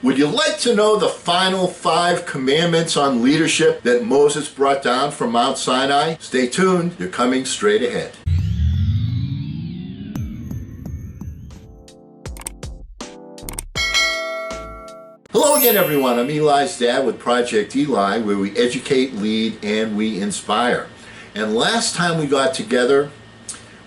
Would you like to know the final 5 commandments on leadership that Moses brought down from Mount Sinai? Stay tuned, they're coming straight ahead. Hello again, everyone. I'm Eli's dad with Project Eli, where we educate, lead, and we inspire. And last time we got together,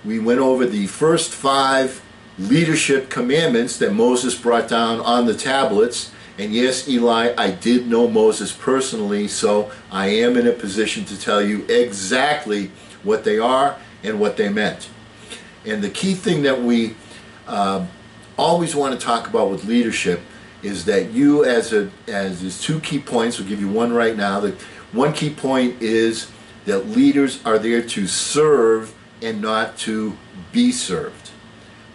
we went over the first 5 leadership commandments that Moses brought down on the tablets. And yes, Eli, I did know Moses personally, so I am in a position to tell you exactly what they are and what they meant. And the key thing that we always want to talk about with leadership is that you, as there's 2 key points, we'll give you one right now. The one key point is that leaders are there to serve and not to be served.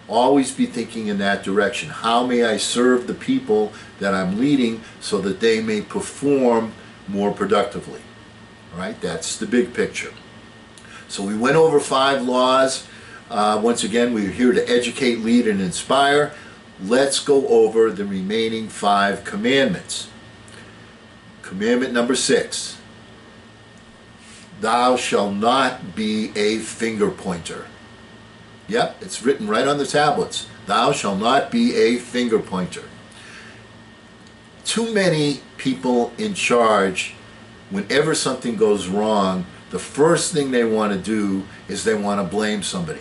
Always be thinking in that direction. How may I serve the people that I'm leading so that they may perform more productively? All right, that's the big picture. So we went over 5 laws. Once again, we're here to educate, lead, and inspire. Let's go over the remaining 5 commandments. Commandment number 6. Thou shalt not be a finger pointer. Yep, it's written right on the tablets. Thou shalt not be a finger pointer. Too many people in charge, whenever something goes wrong, the first thing they want to do is they want to blame somebody.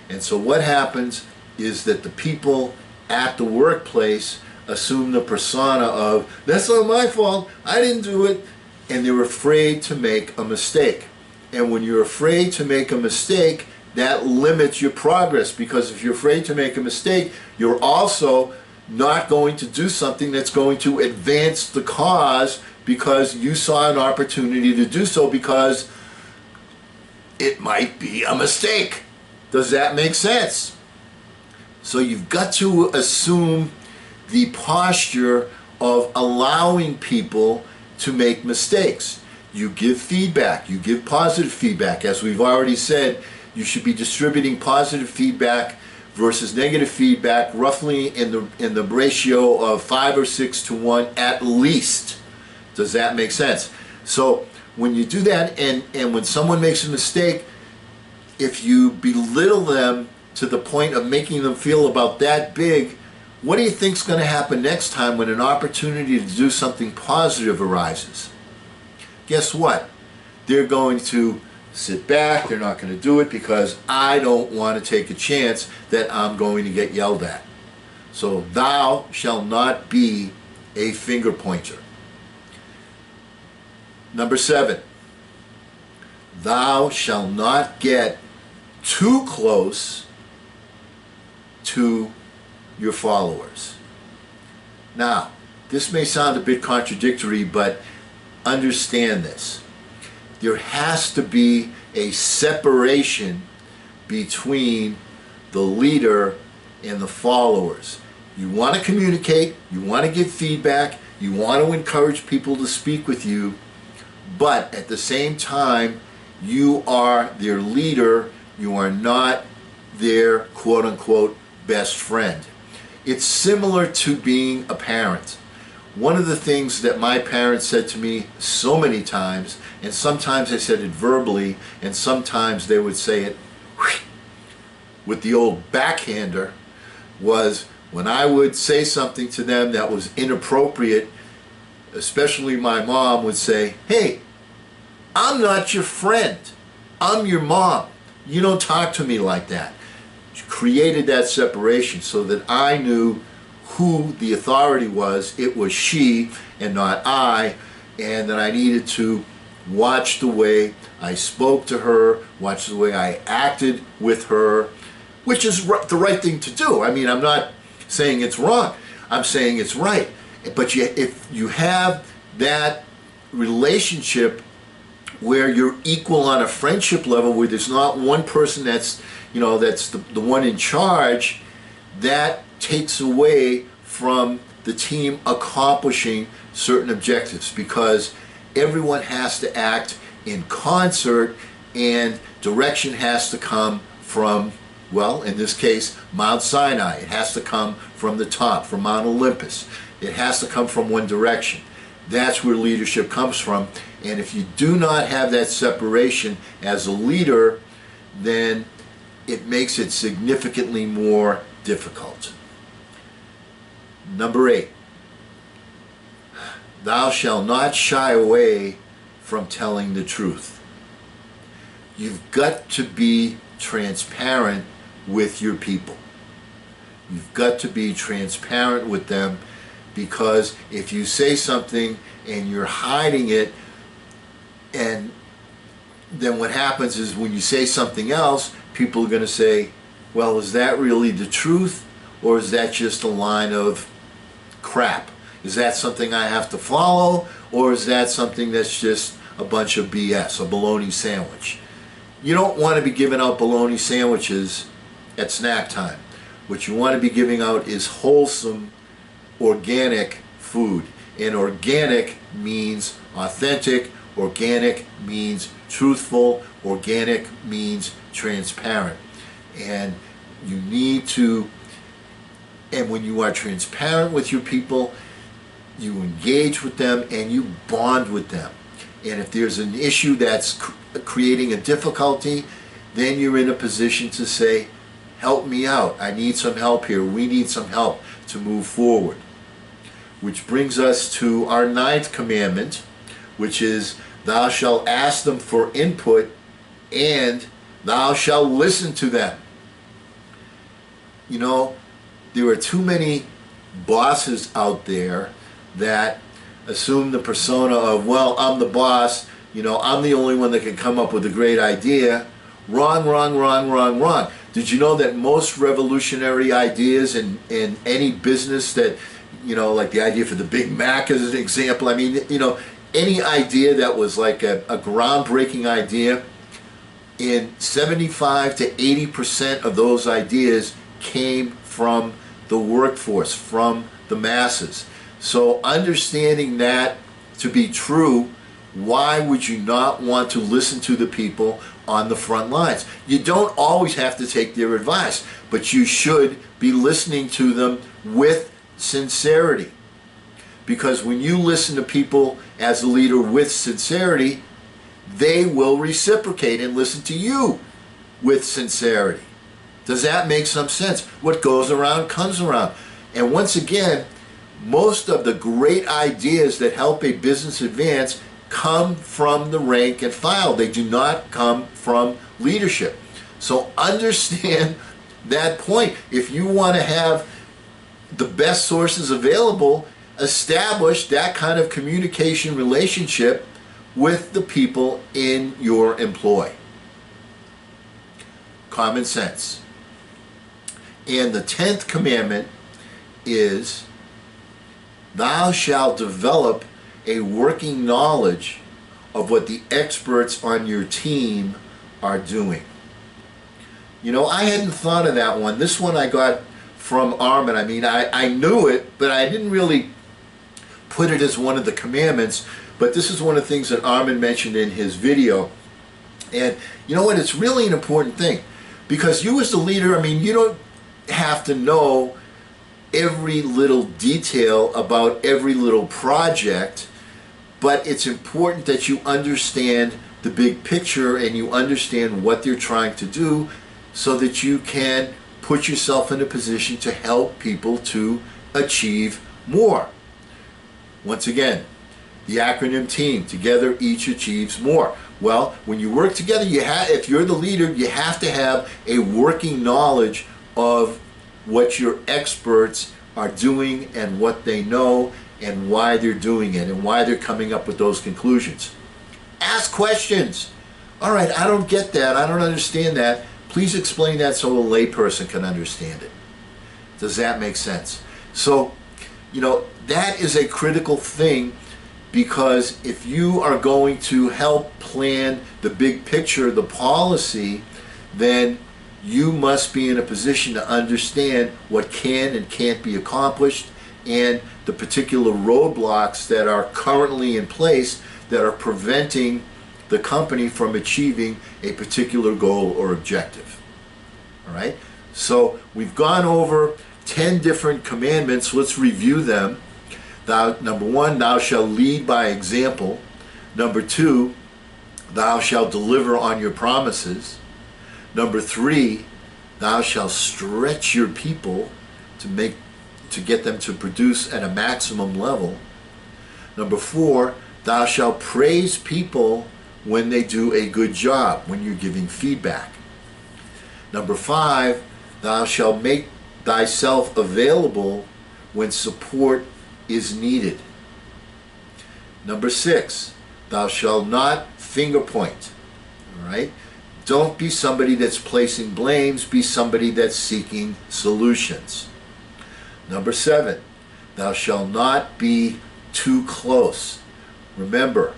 And so what happens is that the people at the workplace assume the persona of, that's not my fault, I didn't do it, and they're afraid to make a mistake. And when you're afraid to make a mistake, that limits your progress, because if you're afraid to make a mistake, you're also not going to do something that's going to advance the cause because you saw an opportunity to do so because it might be a mistake. Does that make sense? So you've got to assume the posture of allowing people to make mistakes. You give feedback, you give positive feedback. As we've already said, you should be distributing positive feedback versus negative feedback roughly in the ratio of 5 or 6 to 1 at least. Does that make sense? So when you do that, and when someone makes a mistake, if you belittle them to the point of making them feel about that big, what do you think's going to happen next time when an opportunity to do something positive arises? Guess what? They're going to sit back, they're not going to do it because I don't want to take a chance that I'm going to get yelled at. So thou shalt not be a finger pointer. Number 7, thou shalt not get too close to your followers. Now, this may sound a bit contradictory, but understand this. There has to be a separation between the leader and the followers. You want to communicate, you want to give feedback, you want to encourage people to speak with you, but at the same time, you are their leader, you are not their quote-unquote best friend. It's similar to being a parent. One of the things that my parents said to me so many times, and sometimes they said it verbally, and sometimes they would say it with the old backhander, was when I would say something to them that was inappropriate, especially my mom would say, hey, I'm not your friend. I'm your mom. You don't talk to me like that. She created that separation so that I knew who the authority was. It was she and not I, and that I needed to watch the way I spoke to her, watch the way I acted with her, which is the right thing to do. I mean, I'm not saying it's wrong. I'm saying it's right. But if you have that relationship where you're equal on a friendship level, where there's not one person that's the one in charge, that takes away from the team accomplishing certain objectives, because everyone has to act in concert and direction has to come from, well, in this case, Mount Sinai. It has to come from the top, from Mount Olympus. It has to come from one direction. That's where leadership comes from. And if you do not have that separation as a leader, then it makes it significantly more difficult. Number 8, thou shalt not shy away from telling the truth. You've got to be transparent with your people. You've got to be transparent with them, because if you say something and you're hiding it, and then what happens is when you say something else, people are going to say, well, is that really the truth, or is that just a line of crap? Is that something I have to follow, or is that something that's just a bunch of BS, a bologna sandwich? You don't want to be giving out bologna sandwiches at snack time. What you want to be giving out is wholesome, organic food. And organic means authentic, organic means truthful, organic means transparent. And you need to, and when you are transparent with your people, you engage with them and you bond with them. And if there's an issue that's creating a difficulty, then you're in a position to say, help me out. I need some help here. We need some help to move forward. Which brings us to our 9th commandment, which is, thou shalt ask them for input and thou shalt listen to them. You know, there are too many bosses out there that assume the persona of, well, I'm the boss, you know, I'm the only one that can come up with a great idea. Wrong, wrong, wrong, wrong, wrong. Did you know that most revolutionary ideas in any business that, you know, like the idea for the Big Mac as an example, I mean, you know, any idea that was like a groundbreaking idea, in 75 to 80% of those ideas came from the workforce, from the masses. So understanding that to be true, why would you not want to listen to the people on the front lines? You don't always have to take their advice, but you should be listening to them with sincerity. Because when you listen to people as a leader with sincerity, they will reciprocate and listen to you with sincerity. Does that make some sense? What goes around comes around. And once again, most of the great ideas that help a business advance come from the rank and file. They do not come from leadership. So understand that point. If you want to have the best sources available, establish that kind of communication relationship with the people in your employ. Common sense. And the 10th commandment is, thou shalt develop a working knowledge of what the experts on your team are doing. You know, I hadn't thought of that one. This one I got from Armin. I mean, I knew it, but I didn't really put it as one of the commandments. But this is one of the things that Armin mentioned in his video. And you know what? It's really an important thing. Because you as the leader, I mean, you don't have to know every little detail about every little project, but it's important that you understand the big picture and you understand what they're trying to do so that you can put yourself in a position to help people to achieve more. Once again, the acronym TEAM, together each achieves more. Well, when you work together, if you're the leader, you have to have a working knowledge of what your experts are doing and what they know and why they're doing it and why they're coming up with those conclusions. Ask questions. All right, I don't get that. I don't understand that. Please explain that so a layperson can understand it. Does that make sense? So, you know, that is a critical thing, because if you are going to help plan the big picture, the policy, then you must be in a position to understand what can and can't be accomplished and the particular roadblocks that are currently in place that are preventing the company from achieving a particular goal or objective. All right? So we've gone over 10 different commandments. Let's review them. Number one, thou shalt lead by example. Number two, thou shalt deliver on your promises. Number three, thou shalt stretch your people to get them to produce at a maximum level. Number four, thou shalt praise people when they do a good job, when you're giving feedback. Number five, thou shalt make thyself available when support is needed. Number six, thou shalt not finger point. All right? Don't be somebody that's placing blames, be somebody that's seeking solutions. Number seven, thou shalt not be too close. Remember,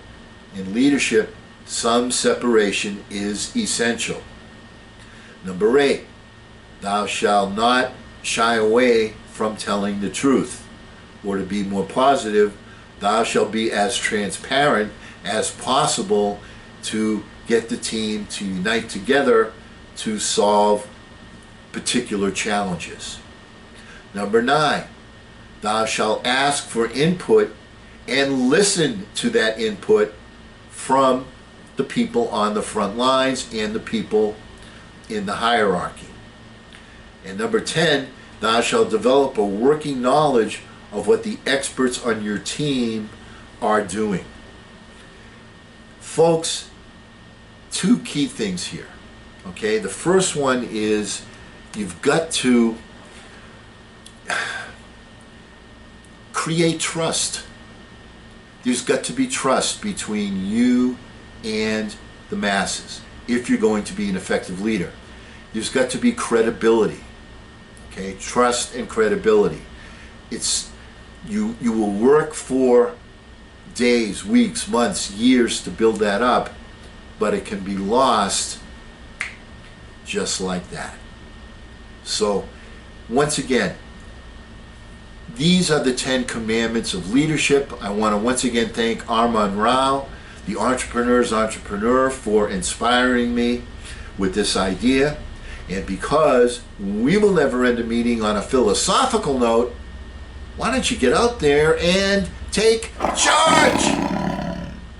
in leadership, some separation is essential. Number eight, thou shalt not shy away from telling the truth. Or to be more positive, thou shalt be as transparent as possible to get the team to unite together to solve particular challenges. Number nine, thou shalt ask for input and listen to that input from the people on the front lines and the people in the hierarchy. And number 10, thou shalt develop a working knowledge of what the experts on your team are doing. Folks, two key things here. Okay, the first one is you've got to create trust. There's got to be trust between you and the masses if you're going to be an effective leader. There's got to be credibility. Okay, trust and credibility. It's you will work for days, weeks, months, years to build that up, but it can be lost just like that. So, once again, these are the 10 commandments of leadership. I want to once again thank Armin Rau, the entrepreneur's entrepreneur, for inspiring me with this idea. And because we will never end a meeting on a philosophical note, why don't you get out there and take charge?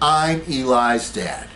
I'm Eli's dad.